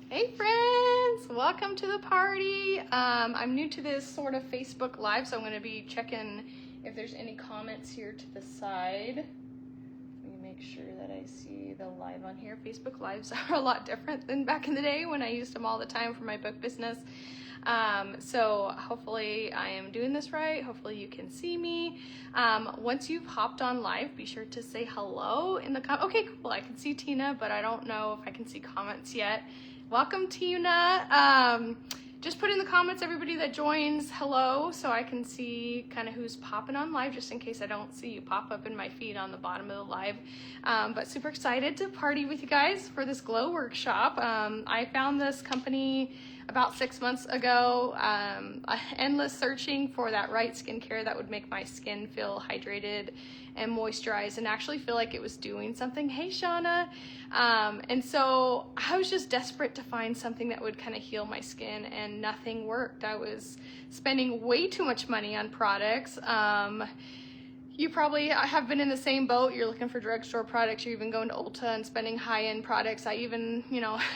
Hey friends, welcome to the party. I'm new to this sort of Facebook Live, so I'm going to be checking if there's any comments here to the side. Let me make sure that I see the live on here. Facebook Lives are a lot different than back in the day when I used them all the time for my book business. So hopefully I am doing this right. Hopefully you can see me. Once you've hopped on live, be sure to say hello in the okay, cool. I can see Tina, but I don't know if I can see comments yet. Welcome, Tina. Just put in the comments, everybody that joins, hello, so I can see kind of who's popping on live, just in case I don't see you pop up in my feed on the bottom of the live. But super excited to party with you guys for this Glow Workshop. I found this company about 6 months ago, endless searching for that right skincare that would make my skin feel hydrated and moisturized and actually feel like it was doing something. Hey, Shauna. And so I was just desperate to find something that would kind of heal my skin, and nothing worked. I was spending way too much money on products. You probably have been in the same boat. You're looking for drugstore products. You're even going to Ulta and spending high-end products. I even,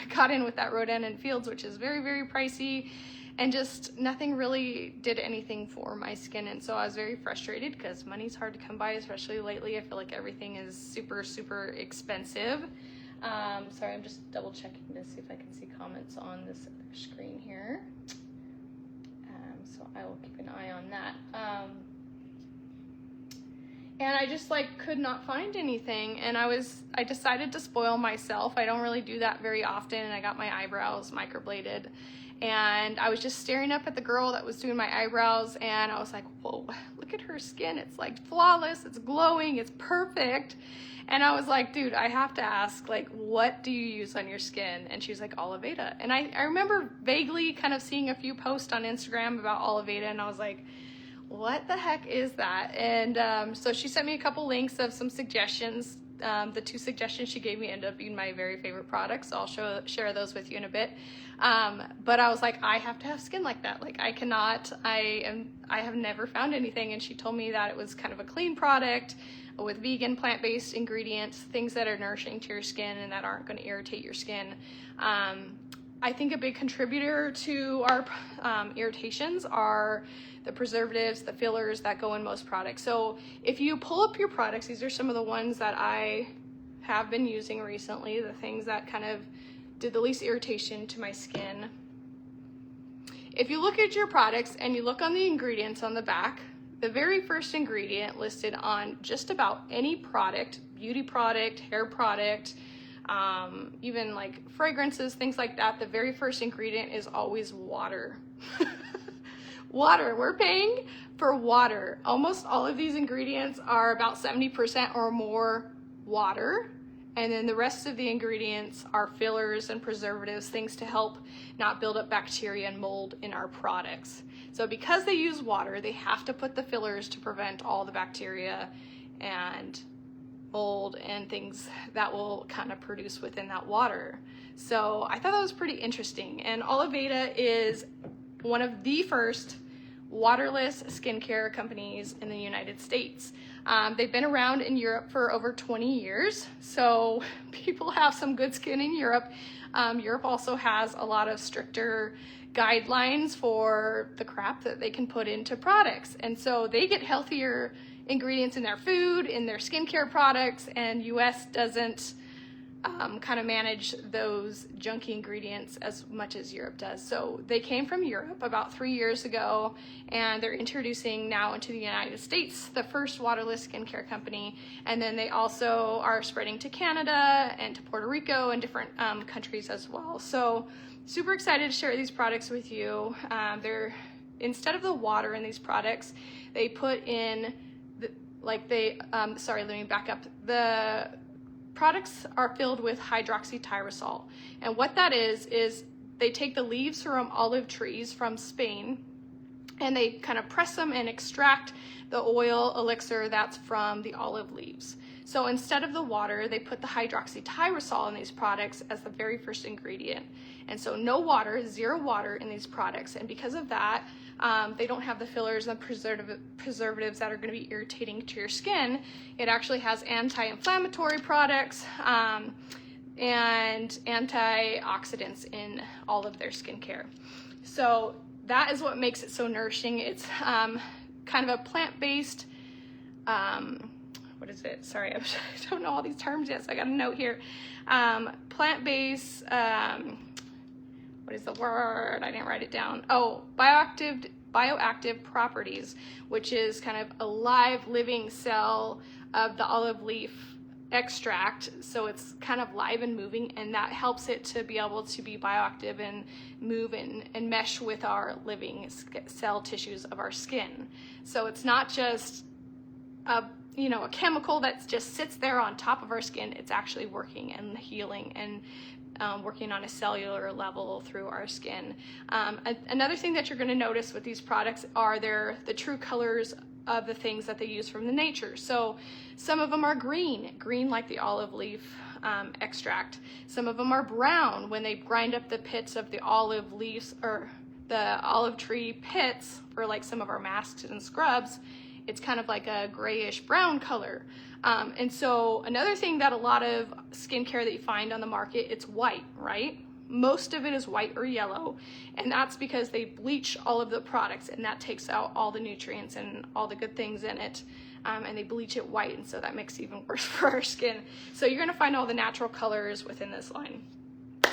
got in with that Rodan & Fields, which is very, very pricey, and just nothing really did anything for my skin. And so I was very frustrated because money's hard to come by, especially lately. I feel like everything is super, super expensive. Sorry, I'm just double checking to see if I can see comments on this other screen here. So I will keep an eye on that. And I just could not find anything, and I decided to spoil myself. I don't really do that very often, and I got my eyebrows microbladed, and I was just staring up at the girl that was doing my eyebrows, and I was like, whoa, look at her skin. It's flawless, it's glowing, it's perfect. And I was like, dude, I have to ask, what do you use on your skin? And she was like, Oliveda. And I remember vaguely kind of seeing a few posts on Instagram about Oliveda, and I was like, what the heck is that? And so she sent me a couple links of some suggestions. The two suggestions she gave me ended up being my very favorite products, so I'll share those with you in a bit. But I was like, I have to have skin like that. I have never found anything. And she told me that it was kind of a clean product with vegan, plant-based ingredients, things that are nourishing to your skin and that aren't going to irritate your skin. I think a big contributor to our irritations are the preservatives, the fillers that go in most products. So if you pull up your products, these are some of the ones that I have been using recently, the things that kind of did the least irritation to my skin. If you look at your products and you look on the ingredients on the back, the very first ingredient listed on just about any product, beauty product, hair product, even fragrances, things like that, the very first ingredient is always water. Water. We're paying for water. Almost all of these ingredients are about 70% or more water. And then the rest of the ingredients are fillers and preservatives, things to help not build up bacteria and mold in our products. So because they use water, they have to put the fillers to prevent all the bacteria and mold and things that will kind of produce within that water. So I thought that was pretty interesting. And Oliveda is one of the first waterless skincare companies in the United States. They've been around in Europe for over 20 years, so people have some good skin in Europe. Europe also has a lot of stricter guidelines for the crap that they can put into products, and so they get healthier ingredients in their food, in their skincare products, and US doesn't kind of manage those junky ingredients as much as Europe does. So they came from Europe about 3 years ago, and they're introducing now into the United States the first waterless skincare company, and then they also are spreading to Canada and to Puerto Rico and different countries as well. So super excited to share these products with you. Instead of the water in these products, they put in sorry, let me back up. The products are filled with hydroxytrosol, and what that is they take the leaves from olive trees from Spain, and they kind of press them and extract the oil elixir that's from the olive leaves. So instead of the water, they put the hydroxytrosol in these products as the very first ingredient. And so no water, zero water in these products. And because of that, they don't have the fillers and preservatives that are going to be irritating to your skin. It actually has anti-inflammatory products. and antioxidants in all of their skincare. So that is what makes it so nourishing. It's kind of a plant-based, what is it? Sorry, I don't know all these terms yet, so I got a note here. Plant-based, what is the word? I didn't write it down. Oh, bioactive properties, which is kind of a live living cell of the olive leaf extract. So it's kind of live and moving, and that helps it to be able to be bioactive and move and mesh with our living cell tissues of our skin. So it's not just a chemical that just sits there on top of our skin. It's actually working and healing and working on a cellular level through our skin. Another thing that you're going to notice with these products are the true colors of the things that they use from the nature. So some of them are green like the olive leaf extract. Some of them are brown when they grind up the pits of the olive leaves or the olive tree pits for like some of our masks and scrubs. It's kind of like a grayish brown color. And so another thing that a lot of skincare that you find on the market, it's white, right? Most of it is white or yellow, and that's because they bleach all of the products, and that takes out all the nutrients and all the good things in it, and they bleach it white, and so that makes it even worse for our skin. So you're gonna find all the natural colors within this line.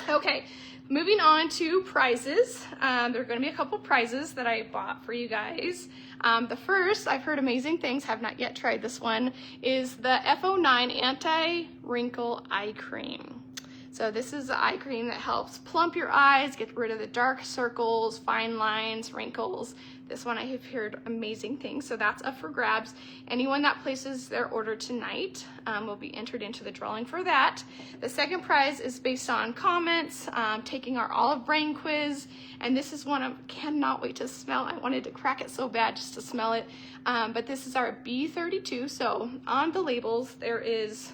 Okay, moving on to prizes. There are gonna be a couple prizes that I bought for you guys. The first, I've heard amazing things, have not yet tried this one, is the FO9 Anti-Wrinkle Eye Cream. So this is the eye cream that helps plump your eyes, get rid of the dark circles, fine lines, wrinkles. This one I have heard amazing things, so that's up for grabs. Anyone that places their order tonight will be entered into the drawing for that. The second prize is based on comments, taking our olive brain quiz, and this is one I cannot wait to smell. I wanted to crack it so bad just to smell it, but this is our B32. So on the labels there is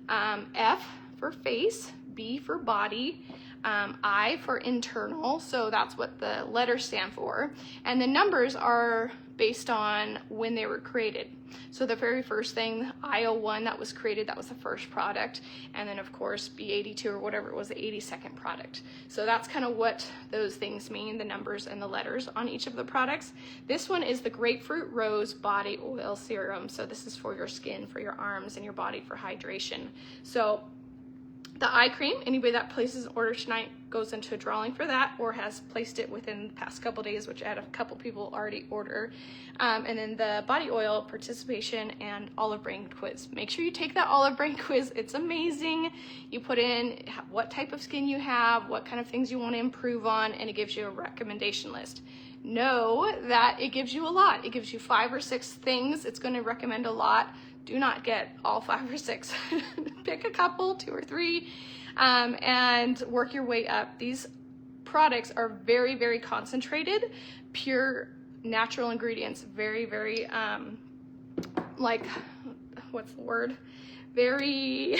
F for face, B for body, I for internal, so that's what the letters stand for, and the numbers are based on when they were created. So the very first thing, IO1, that was created, that was the first product, and then of course B82 or whatever it was, the 82nd product. So that's kind of what those things mean, the numbers and the letters on each of the products. This one is the grapefruit rose body oil serum, so this is for your skin, for your arms and your body for hydration. So the eye cream, anybody that places an order tonight goes into a drawing for that or has placed it within the past couple days, which I had a couple people already order. And then the body oil participation and olive brain quiz. Make sure you take that olive brain quiz. It's amazing. You put in what type of skin you have, what kind of things you want to improve on, and it gives you a recommendation list. Know that it gives you a lot. It gives you 5 or 6 things. It's going to recommend a lot. Do not get all 5 or 6. Pick a couple, 2 or 3, and work your way up. These products are very, very concentrated, pure natural ingredients, very, very, like, what's the word? Very,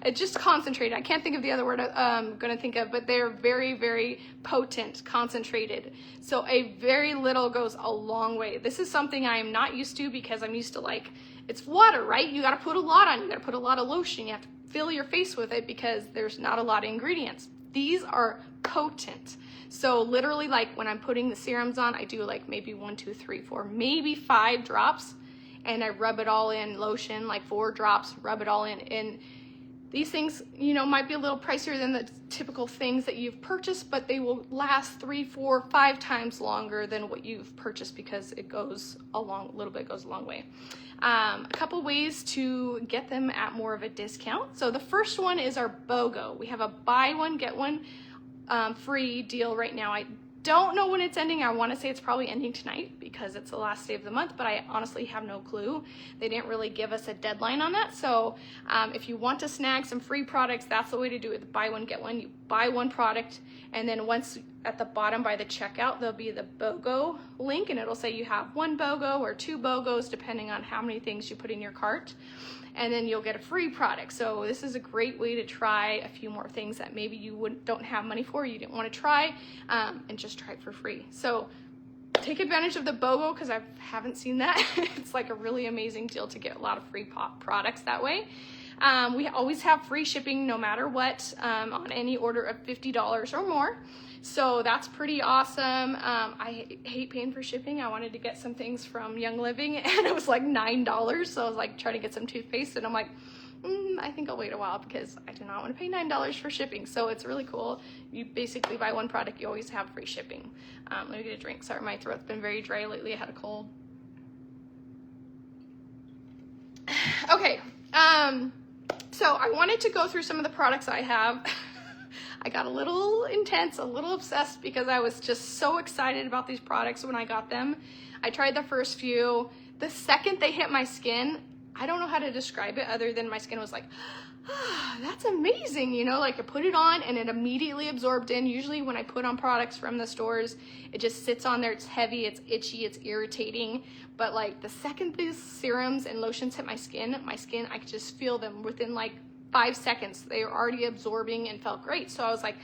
it's just concentrated. I can't think of the other word I'm gonna think of, but they're very, very potent, concentrated. So a very little goes a long way. This is something I am not used to because I'm used to, like, it's water, right? You gotta put a lot on, you gotta put a lot of lotion, you have to fill your face with it because there's not a lot of ingredients. These are potent. So literally, like when I'm putting the serums on, I do like maybe 1, 2, 3, 4, maybe 5 drops, and I rub it all in, lotion, like 4 drops, rub it all in. And these things, you know, might be a little pricier than the typical things that you've purchased, but they will last 3, 4, 5 times longer than what you've purchased because it goes a little bit goes a long way. A couple ways to get them at more of a discount. So the first one is our BOGO. We have a buy one, get one free deal right now. I don't know when it's ending. I want to say it's probably ending tonight because it's the last day of the month, but I honestly have no clue. They didn't really give us a deadline on that. So if you want to snag some free products, that's the way to do it. Buy one, get one. You buy one product, and then once at the bottom by the checkout, there'll be the BOGO link, and it'll say you have 1 BOGO or 2 BOGOs, depending on how many things you put in your cart. And then you'll get a free product. So this is a great way to try a few more things that maybe you don't have money for, you didn't want to try, and just try it for free. So take advantage of the BOGO because I haven't seen that. It's like a really amazing deal to get a lot of free products that way. We always have free shipping no matter what, on any order of $50 or more. So that's pretty awesome. I hate paying for shipping. I wanted to get some things from Young Living and it was like $9. So I was like trying to get some toothpaste and I'm like, I think I'll wait a while because I do not want to pay $9 for shipping. So it's really cool. You basically buy one product, you always have free shipping. Let me get a drink. Sorry, my throat's been very dry lately. I had a cold. Okay, so I wanted to go through some of the products I have. I got a little intense, a little obsessed because I was just so excited about these products when I got them. I tried the first few. The second they hit my skin, I don't know how to describe it other than my skin was like, that's amazing, you know, like I put it on and it immediately absorbed in. Usually when I put on products from the stores, it just sits on there, it's heavy, it's itchy, it's irritating. But like the second these serums and lotions hit my skin, I could just feel them within like 5 seconds. They were already absorbing and felt great. So I was like,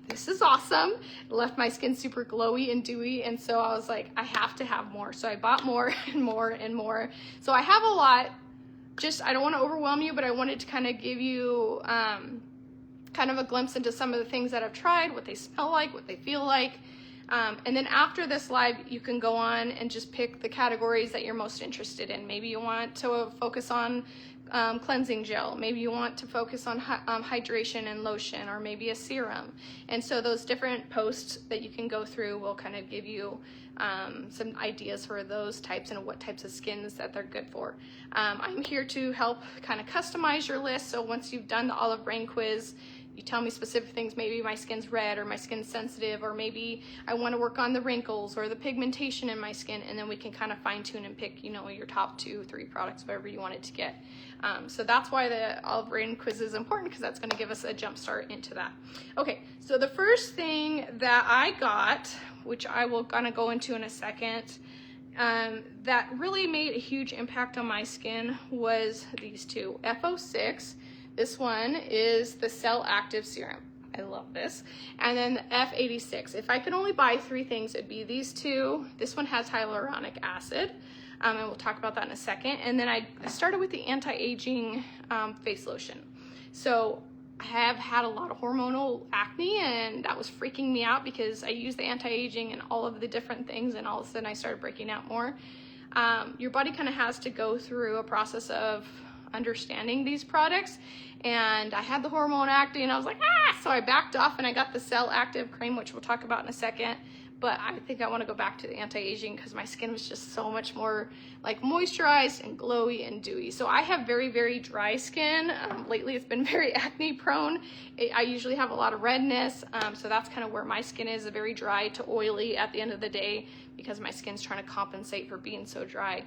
this is awesome. It left my skin super glowy and dewy. And so I was like, I have to have more. So I bought more and more and more. So I have a lot. Just, I don't want to overwhelm you, but I wanted to kind of give you kind of a glimpse into some of the things that I've tried, what they smell like, what they feel like. And then after this live, you can go on and just pick the categories that you're most interested in. Maybe you want to focus on cleansing gel. Maybe you want to focus on hydration and lotion, or maybe a serum. And so those different posts that you can go through will kind of give you some ideas for those types and what types of skins that they're good for. I'm here to help kind of customize your list. So once you've done the Olive Brain quiz, you tell me specific things. Maybe my skin's red, or my skin's sensitive, or maybe I want to work on the wrinkles or the pigmentation in my skin, and then we can kind of fine tune and pick, you know, your top 2, 3 products, whatever you wanted to get. So that's why the Olive Brain quiz is important, because that's going to give us a jump start into that. Okay, so the first thing that I got, which I will kind of go into in a second, that really made a huge impact on my skin was these two. FO6. This one is the Cell Active Serum. I love this. And then the F86. If I could only buy 3 things, it'd be these two. This one has hyaluronic acid, and we'll talk about that in a second. And then I started with the anti-aging face lotion. So I have had a lot of hormonal acne, and that was freaking me out because I used the anti-aging and all of the different things, and all of a sudden I started breaking out more. Your body kind of has to go through a process of understanding these products, and I had the hormone acne and I was like, so I backed off and I got the Cell Active cream, which we'll talk about in a second. But I think I want to go back to the anti-aging because my skin was just so much more like moisturized and glowy and dewy. So I have very, very dry skin. Lately it's been very acne prone. I usually have a lot of redness. So that's kind of where my skin is, very dry to oily at the end of the day, because my skin's trying to compensate for being so dry.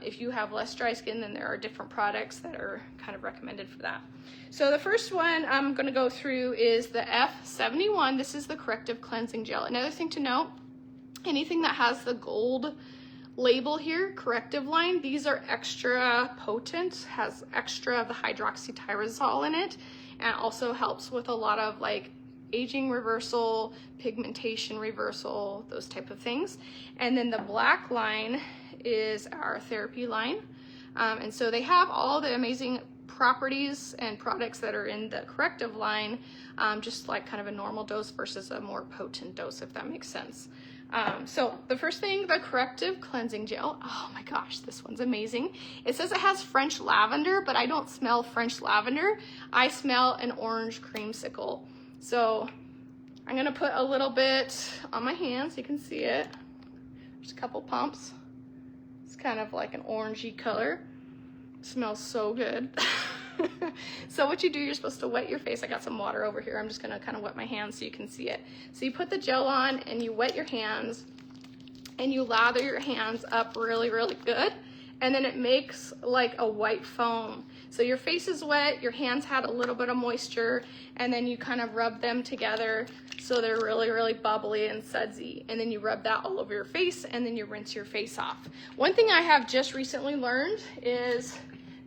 If you have less dry skin, then there are different products that are kind of recommended for that. So the first one I'm going to go through is the F71. This is the Corrective Cleansing Gel. Another thing to note, anything that has the gold label here, corrective line, these are extra potent, has extra of the hydroxytrosol in it, and also helps with a lot of like aging reversal, pigmentation reversal, those type of things. And then the black line is our therapy line. And so they have all the amazing properties and products that are in the corrective line, just like kind of a normal dose versus a more potent dose, if that makes sense. So the first thing, the Corrective Cleansing Gel. Oh my gosh, this one's amazing. It says it has French lavender, but I don't smell French lavender. I smell an orange creamsicle. So I'm gonna put a little bit on my hand so you can see it. Just a couple pumps. It's kind of like an orangey color. Smells so good. So what you do, you're supposed to wet your face. I got some water over here. I'm just gonna kind of wet my hands so you can see it. So you put the gel on and you wet your hands and you lather your hands up really, really good. And then it makes like a white foam. So your face is wet, your hands had a little bit of moisture, and then you kind of rub them together so they're really, really bubbly and sudsy. And then you rub that all over your face, and then you rinse your face off. One thing I have just recently learned is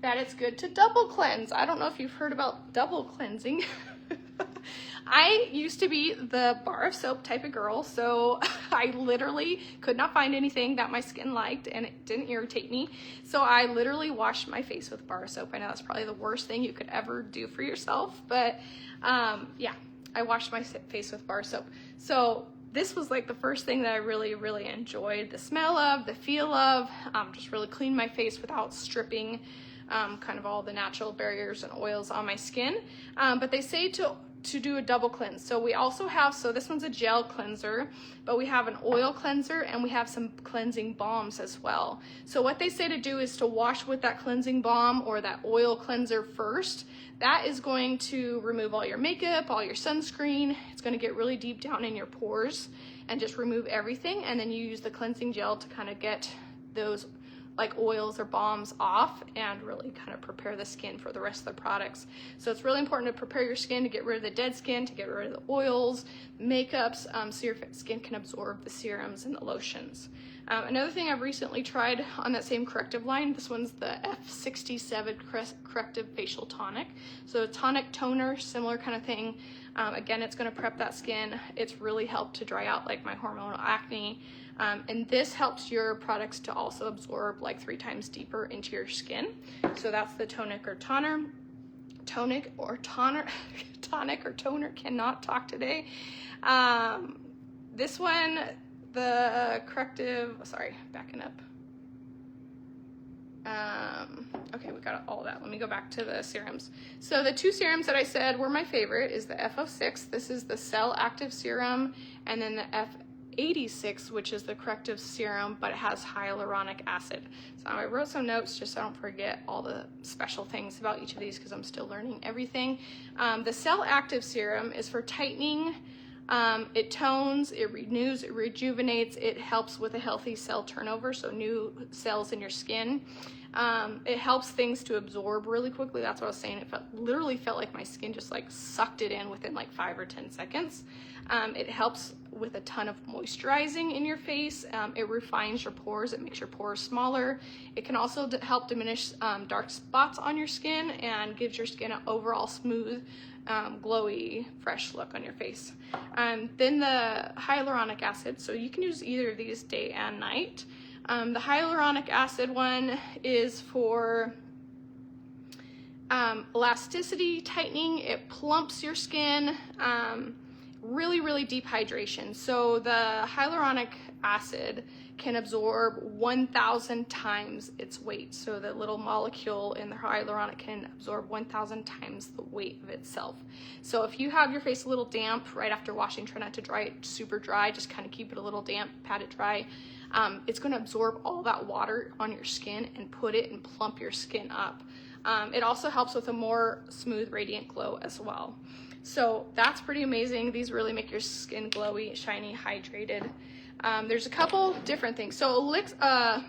that it's good to double cleanse. I don't know if you've heard about double cleansing. I used to be the bar of soap type of girl, so I literally could not find anything that my skin liked and it didn't irritate me. So I literally washed my face with bar of soap. I know that's probably the worst thing you could ever do for yourself, but yeah, I washed my face with bar of soap. So this was like the first thing that I really, really enjoyed the smell of, the feel of, just really cleaned my face without stripping kind of all the natural barriers and oils on my skin. But they say to do a double cleanse. So we also have, so this one's a gel cleanser, but we have an oil cleanser and we have some cleansing balms as well. So what they say to do is to wash with that cleansing balm or that oil cleanser first. That is going to remove all your makeup, all your sunscreen. It's going to get really deep down in your pores and just remove everything. And then you use the cleansing gel to kind of get those like oils or balms off and really kind of prepare the skin for the rest of the products. So it's really important to prepare your skin to get rid of the dead skin, to get rid of the oils, makeups, so your skin can absorb the serums and the lotions. Another thing I've recently tried on that same corrective line, this one's the F67 Corrective Facial Tonic. So a tonic toner, similar kind of thing. Again, it's going to prep that skin. It's really helped to dry out like my hormonal acne. And this helps your products to also absorb like 3 times deeper into your skin. So that's the tonic or toner. Tonic or toner, tonic or toner, cannot talk today. This one, the corrective, sorry, backing up. Okay, we got all that. Let me go back to the serums. So the 2 serums that I said were my favorite is the F06. This is the Cell Active Serum, and then the F86, which is the corrective serum, but it has hyaluronic acid. So I wrote some notes just so I don't forget all the special things about each of these because I'm still learning everything. The Cell Active Serum is for tightening. It tones, it renews, it rejuvenates, it helps with a healthy cell turnover, so new cells in your skin. It helps things to absorb really quickly. That's what I was saying. It literally felt like my skin just like sucked it in within like 5 or 10 seconds. It helps with a ton of moisturizing in your face. It refines your pores. It makes your pores smaller. It can also help diminish dark spots on your skin and gives your skin an overall smooth, glowy, fresh look on your face. Then the hyaluronic acid. So you can use either of these day and night. The hyaluronic acid one is for elasticity, tightening. It plumps your skin. Really, really deep hydration. So the hyaluronic acid can absorb 1,000 times its weight. So the little molecule in the hyaluronic can absorb 1,000 times the weight of itself. So if you have your face a little damp right after washing, try not to dry it super dry, just kind of keep it a little damp, pat it dry. It's going to absorb all that water on your skin and put it and plump your skin up. It also helps with a more smooth, radiant glow as well. So that's pretty amazing. These really make your skin glowy, shiny, hydrated. There's a couple different things. So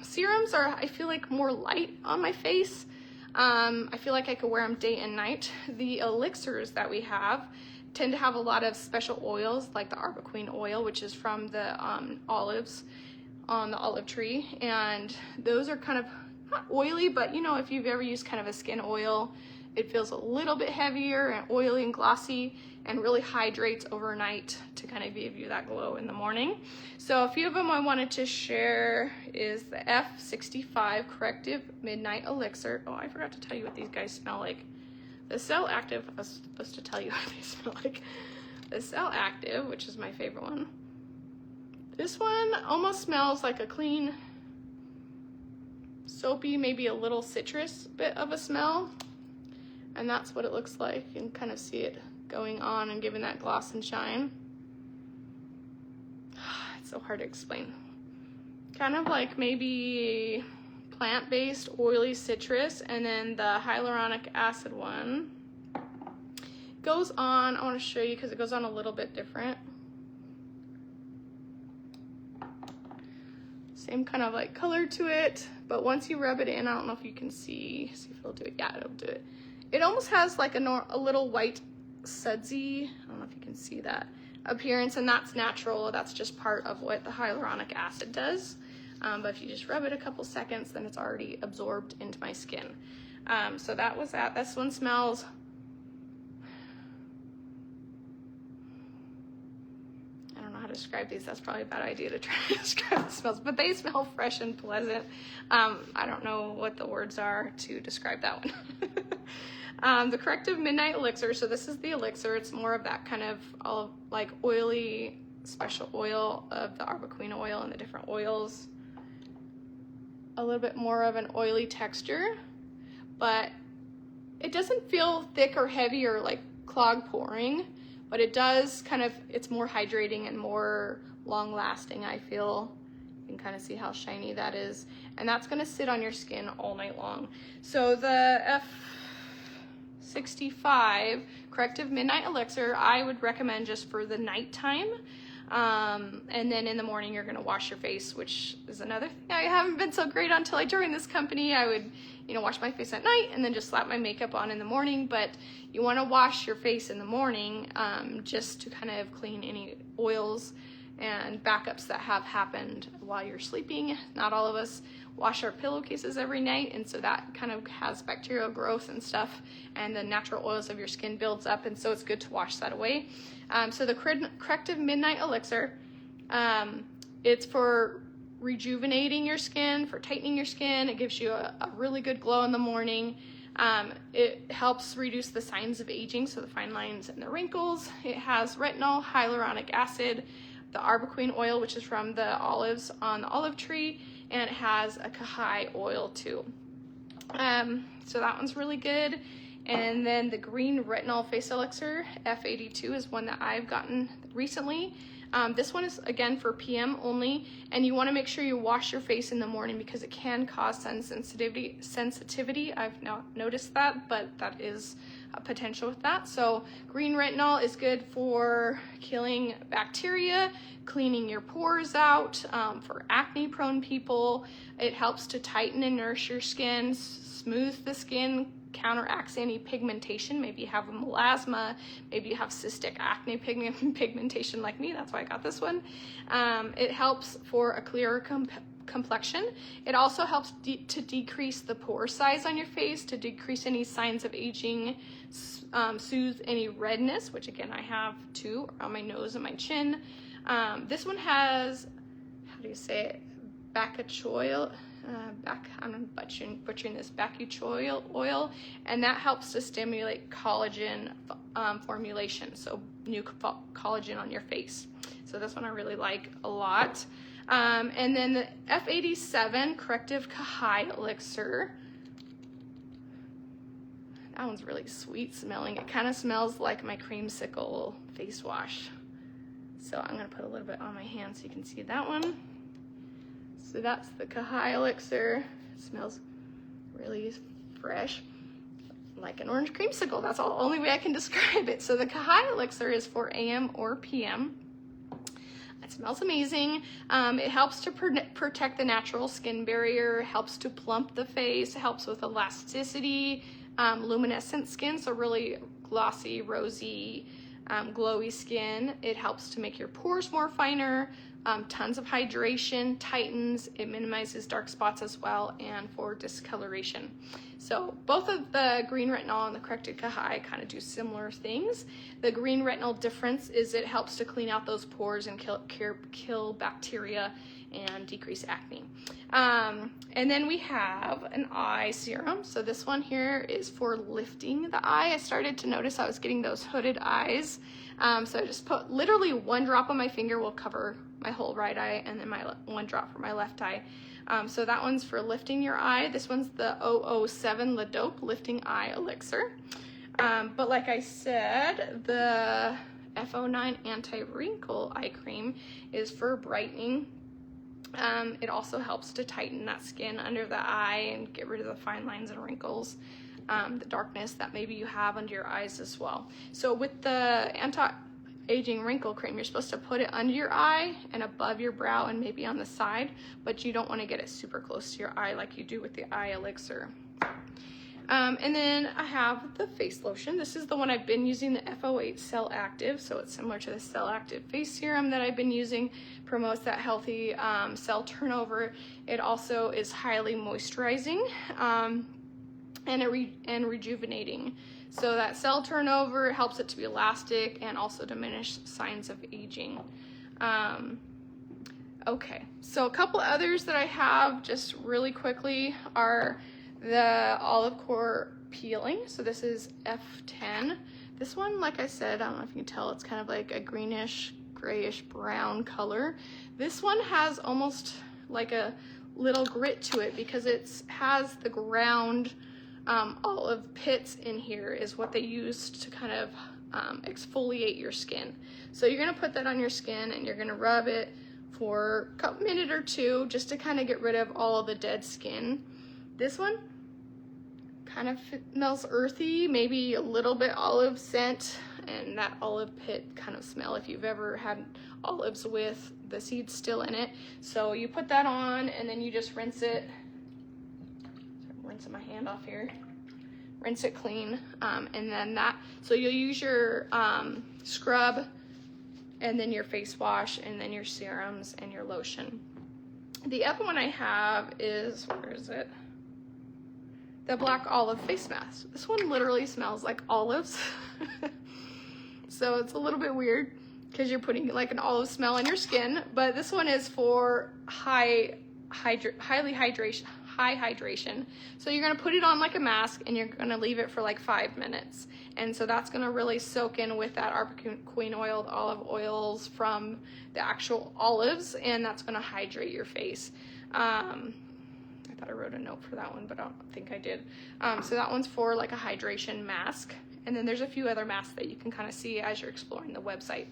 serums are, I feel like, more light on my face. I feel like I could wear them day and night. The elixirs that we have tend to have a lot of special oils, like the arbequine oil, which is from the olives on the olive tree. And those are kind of not oily, but you know, if you've ever used kind of a skin oil, it feels a little bit heavier and oily and glossy and really hydrates overnight to kind of give you that glow in the morning. So a few of them I wanted to share is the F65 Corrective Midnight Elixir. Oh, I forgot to tell you what these guys smell like. The Cell Active, I was supposed to tell you what they smell like. The Cell Active, which is my favorite one. This one almost smells like a clean, soapy, maybe a little citrus bit of a smell. And that's what it looks like. You can kind of see it going on and giving that gloss and shine. It's so hard to explain. Kind of like maybe plant-based oily citrus, and then the hyaluronic acid one goes on, I want to show you because it goes on a little bit different. Same kind of like color to it, but once you rub it in, I don't know if you can see if it'll do it. Yeah, it'll do it. It almost has like a little white sudsy, I don't know if you can see that appearance, and that's natural. That's just part of what the hyaluronic acid does. But if you just rub it a couple seconds, then it's already absorbed into my skin. So that was that. This one smells describe these. That's probably a bad idea to try to describe the smells, but they smell fresh and pleasant. I don't know what the words are to describe that one. The Corrective Midnight Elixir. So this is the elixir. It's more of that kind of like oily special oil of the arbequina oil and the different oils. A little bit more of an oily texture, but it doesn't feel thick or heavy or like clog pouring, but it does kind of, it's more hydrating and more long lasting, I feel. You can kind of see how shiny that is. And that's gonna sit on your skin all night long. So the F65 Corrective Midnight Elixir, I would recommend just for the nighttime. And then in the morning you're gonna wash your face, which is another thing I haven't been so great on until I joined this company. I would, you know, wash my face at night and then just slap my makeup on in the morning, but you wanna wash your face in the morning just to kind of clean any oils and backups that have happened while you're sleeping. Not all of us wash our pillowcases every night, and so that kind of has bacterial growth and stuff, and the natural oils of your skin builds up, and so it's good to wash that away. So the Corrective Midnight Elixir, it's for rejuvenating your skin, for tightening your skin. It gives you a really good glow in the morning. It helps reduce the signs of aging, so the fine lines and the wrinkles. It has retinol, hyaluronic acid, the arbequina oil, which is from the olives on the olive tree, and it has a Kahai oil too. So that one's really good. And then the green retinol face elixir, F82, is one that I've gotten recently. This one is again for PM only, and you want to make sure you wash your face in the morning because it can cause sun sensitivity. I've not noticed that, but that is a potential with that. So green retinol is good for killing bacteria, cleaning your pores out, for acne prone people. It helps to tighten and nourish your skin, smooth the skin, counteracts any pigmentation. Maybe you have a melasma, maybe you have cystic acne pigmentation like me. That's why I got this one. It helps for a clearer complexion. It also helps to decrease the pore size on your face, to decrease any signs of aging, soothe any redness, which again I have too, around my nose and my chin. This one has, how do you say it, bacterial, I'm butchering this, bacterial oil, and that helps to stimulate collagen formulation, so new collagen on your face. So this one I really like a lot. And then the F87 Corrective Kahai Elixir. That one's really sweet smelling. It kind of smells like my creamsicle face wash. So I'm gonna put a little bit on my hand so you can see that one. So that's the Kahai Elixir. It smells really fresh, like an orange creamsicle. That's the only way I can describe it. So the Kahai Elixir is for AM or PM. It smells amazing. It helps to protect the natural skin barrier, helps to plump the face, helps with elasticity, luminescent skin, so really glossy, rosy, glowy skin. It helps to make your pores more finer, tons of hydration, tightens, it minimizes dark spots as well, and for discoloration. So both of the green retinol and the Corrective Kahai kind of do similar things. The green retinol difference is it helps to clean out those pores and kill bacteria and decrease acne. And then we have an eye serum. So this one here is for lifting the eye. I started to notice I was getting those hooded eyes. So I just put literally one drop on my finger will cover my whole right eye, and then my one drop for my left eye. So that one's for lifting your eye. This one's the 007 La Dope Lifting Eye Elixir. But like I said, the F09 Anti-Wrinkle Eye Cream is for brightening. It also helps to tighten that skin under the eye and get rid of the fine lines and wrinkles, the darkness that maybe you have under your eyes as well. So with the anti-aging wrinkle cream, you're supposed to put it under your eye and above your brow and maybe on the side, but you don't want to get it super close to your eye like you do with the eye elixir. And then I have the face lotion. This is the one I've been using, the F08 Cell Active. So it's similar to the Cell Active face serum that I've been using, promotes that healthy cell turnover. It also is highly moisturizing and rejuvenating. So that cell turnover helps it to be elastic and also diminish signs of aging. Okay, so a couple others that I have just really quickly are the olive core peeling. So this is F10. This one, like I said, I don't know if you can tell, it's kind of like a greenish, grayish brown color. This one has almost like a little grit to it because it has the ground olive pits in here is what they use to kind of exfoliate your skin. So you're gonna put that on your skin and you're gonna rub it for a minute or two just to kind of get rid of all of the dead skin. This one kind of smells earthy, maybe a little bit olive scent, and that olive pit kind of smell if you've ever had olives with the seeds still in it. So you put that on and then you just rinse it. I'm rinsing my hand off here. Rinse it clean, and then so you'll use your scrub, and then your face wash, and then your serums and your lotion. The other one I have is, where is it? The black olive face mask. This one literally smells like olives. So it's a little bit weird because you're putting like an olive smell on your skin, but this one is for high hydration. So you're gonna put it on like a mask and you're gonna leave it for like 5 minutes. And so that's gonna really soak in with that queen oil, the olive oils from the actual olives, and that's gonna hydrate your face. I thought I wrote a note for that one, but I don't think I did. So that one's for like a hydration mask. And then there's a few other masks that you can kind of see as you're exploring the website.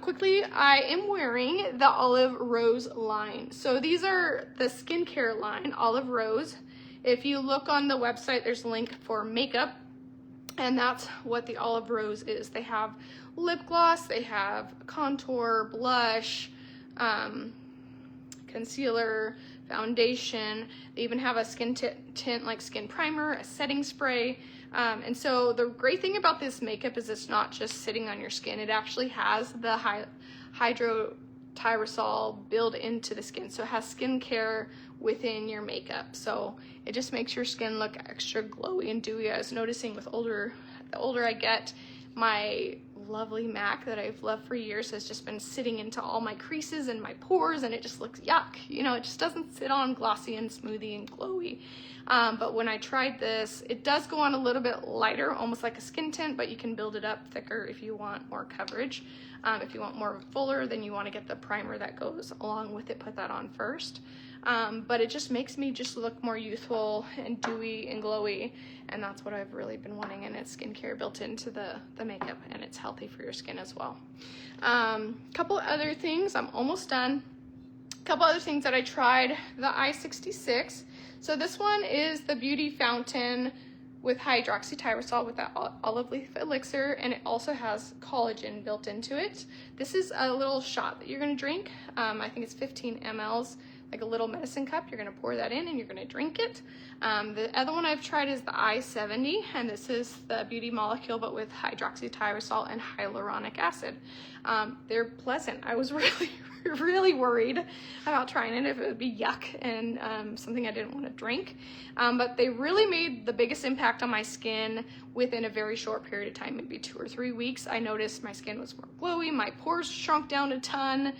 Quickly, I am wearing the Olive Rose line. So these are the skincare line, Olive Rose. If you look on the website, there's a link for makeup, and that's what the Olive Rose is. They have lip gloss, they have contour, blush, concealer, foundation. They even have a skin tint like skin primer, a setting spray. And so the great thing about this makeup is it's not just sitting on your skin. It actually has the hydroxytrosol built into the skin. So it has skincare within your makeup. So it just makes your skin look extra glowy and dewy. I was noticing the older I get, my lovely MAC that I've loved for years has just been sitting into all my creases and my pores, and it just looks yuck. You know, it just doesn't sit on glossy and smoothie and glowy. But when I tried this, it does go on a little bit lighter, almost like a skin tint, but you can build it up thicker if you want more coverage. If you want more fuller, then you want to get the primer that goes along with it, put that on first. But it just makes me just look more youthful and dewy and glowy, and that's what I've really been wanting, and it's skincare built into the makeup, and it's healthy for your skin as well. Couple other things, I'm almost done. Couple other things that I tried, the I-66. So this one is the Beauty Fountain with hydroxytyrosol with that olive leaf elixir, and it also has collagen built into it. This is a little shot that you're gonna drink. I think it's 15 mLs, like a little medicine cup. You're gonna pour that in and you're gonna drink it. The other one I've tried is the I-70, and this is the Beauty Molecule, but with hydroxytyrosol and hyaluronic acid. They're pleasant. I was really worried about trying it, if it would be yuck and something I didn't want to drink. But they really made the biggest impact on my skin within a very short period of time, maybe 2 or 3 weeks. I noticed my skin was more glowy, my pores shrunk down a ton.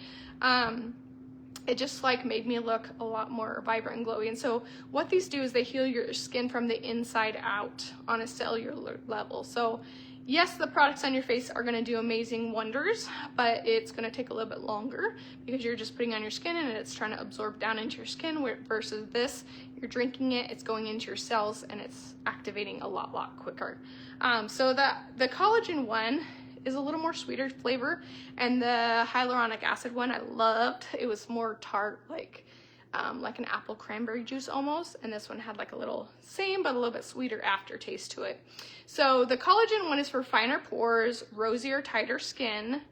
It just like made me look a lot more vibrant and glowy. And so what these do is they heal your skin from the inside out on a cellular level. So yes, the products on your face are gonna do amazing wonders, but it's gonna take a little bit longer because you're just putting on your skin and it's trying to absorb down into your skin, versus this, you're drinking it, it's going into your cells, and it's activating a lot quicker. So the collagen one is a little more sweeter flavor, and the hyaluronic acid one I loved. It was more tart, like an apple cranberry juice almost, and this one had like a little same but a little bit sweeter aftertaste to it. So the collagen one is for finer pores, rosier, tighter skin,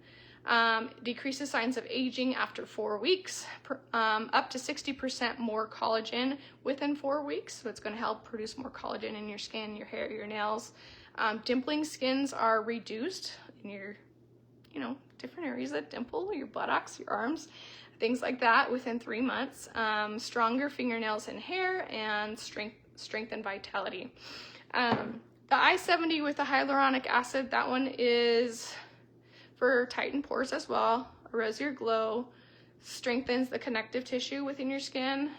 decreases signs of aging after 4 weeks, up to 60% more collagen within 4 weeks. So it's going to help produce more collagen in your skin, your hair, your nails. Dimpling skins are reduced in your, different areas that dimple, your buttocks, your arms, things like that within 3 months. Stronger fingernails and hair, and strength and vitality. The I-70 with the hyaluronic acid, that one is for tightened pores as well. A rosier glow strengthens the connective tissue within your skin,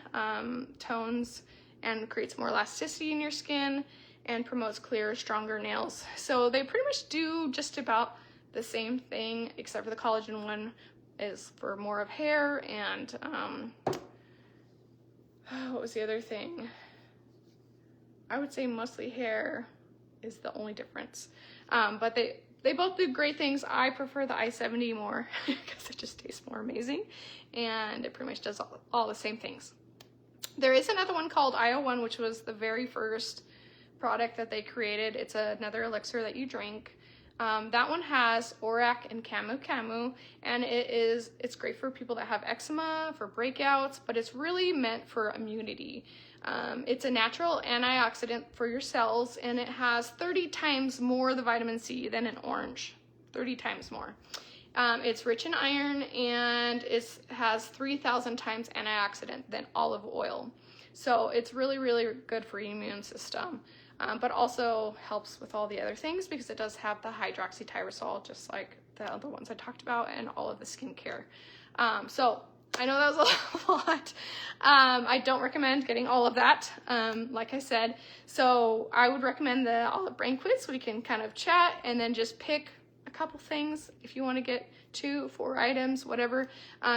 tones and creates more elasticity in your skin, and promotes clearer, stronger nails. So they pretty much do just about the same thing, except for the collagen one is for more of hair, and what was the other thing? I would say mostly hair is the only difference. But they both do great things. I prefer the I-70 more because it just tastes more amazing, and it pretty much does all the same things. There is another one called IO1, which was the very first product that they created. It's another elixir that you drink. That one has orac and camu, and it's great for people that have eczema, for breakouts, but it's really meant for immunity. It's a natural antioxidant for your cells, and it has 30 times more the vitamin C than an orange, 30 times more. It's rich in iron, and it has 3,000 times antioxidant than olive oil. So it's really, really good for your immune system, but also helps with all the other things because it does have the hydroxytrosol, just like the other ones I talked about, and all of the skincare. So I know that was a lot. I don't recommend getting all of that, like I said. So I would recommend the Olive Brain quiz so we can kind of chat and then just pick a couple things. If you want to get 2, 4 items, whatever,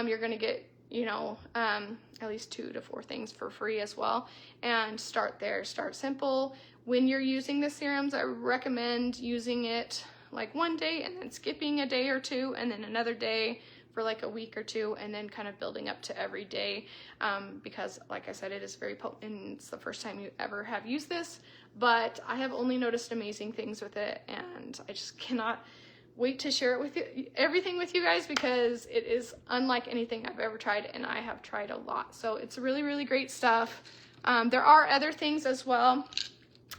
you're going to get, you know, at least 2 to 4 things for free as well. And start there. Start simple. When you're using the serums, I recommend using it like one day and then skipping a day or 2 and then another day for like a week or 2, and then kind of building up to every day, because like I said, it is very potent and it's the first time you ever have used this, but I have only noticed amazing things with it, and I just cannot wait to share it with you, everything with you guys, because it is unlike anything I've ever tried, and I have tried a lot. So it's really, really great stuff. There are other things as well.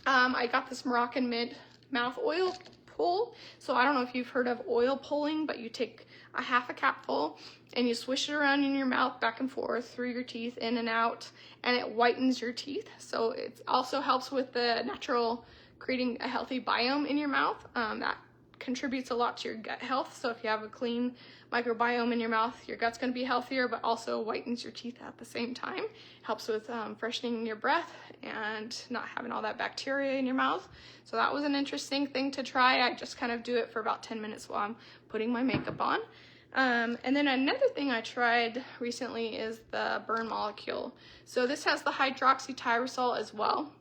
I got this Moroccan mint mouth oil pull. So I don't know if you've heard of oil pulling, but you take a half a capful and you swish it around in your mouth back and forth through your teeth, in and out, and it whitens your teeth. So it also helps with the natural creating a healthy biome in your mouth. That contributes a lot to your gut health. So if you have a clean microbiome in your mouth, your gut's going to be healthier, but also whitens your teeth at the same time. Helps with freshening your breath and not having all that bacteria in your mouth. So that was an interesting thing to try. I just kind of do it for about 10 minutes while I'm putting my makeup on. And then another thing I tried recently is the burn molecule. So this has the hydroxytrosol as well.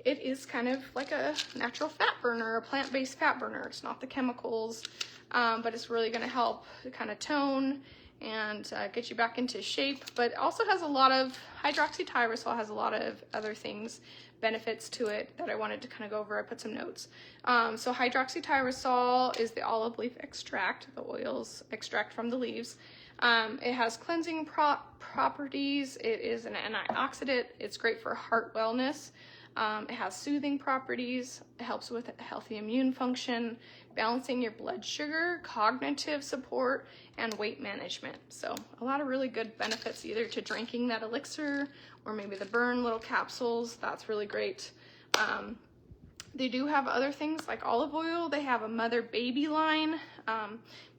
It is kind of like a natural fat burner, a plant-based fat burner. It's not the chemicals, but it's really going to help kind of tone and get you back into shape. But it also has a lot of, hydroxytrosol has a lot of other things, benefits to it that I wanted to kind of go over. I put some notes. So hydroxytrosol is the olive leaf extract, the oils extract from the leaves. It has cleansing properties. It is an antioxidant. It's great for heart wellness. It has soothing properties. It helps with healthy immune function, balancing your blood sugar, cognitive support, and weight management. So a lot of really good benefits either to drinking that elixir or maybe the burn little capsules. That's really great. They do have other things like olive oil. They have a mother-baby line.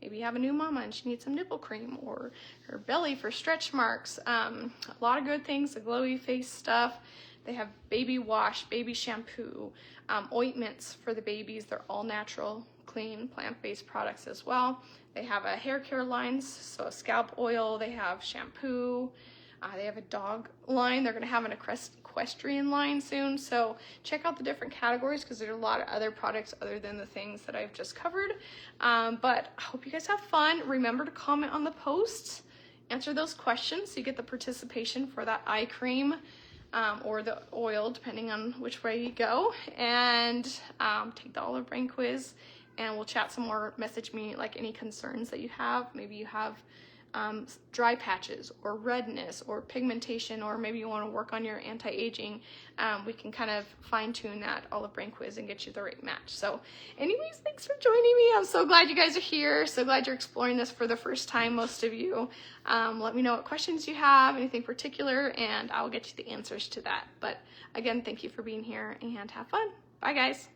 Maybe you have a new mama and she needs some nipple cream, or her belly for stretch marks. A lot of good things, the glowy face stuff. They have baby wash, baby shampoo, ointments for the babies. They're all natural, clean, plant-based products as well. They have a hair care lines, so a scalp oil. They have shampoo. They have a dog line. They're going to have an equestrian line soon. So check out the different categories because there's a lot of other products other than the things that I've just covered. But I hope you guys have fun. Remember to comment on the posts. Answer those questions so you get the participation for that eye cream. Or the oil, depending on which way you go, and take the Olive Brain quiz, and we'll chat some more. Message me like any concerns that you have. Maybe you have dry patches or redness or pigmentation, or maybe you want to work on your anti-aging. We can kind of fine-tune that Olive Brain quiz and get you the right match. So anyways, thanks for joining me. I'm so glad you guys are here. So glad you're exploring this for the first time, most of you. Let me know what questions you have, anything particular, and I'll get you the answers to that. But again, thank you for being here and have fun. Bye guys.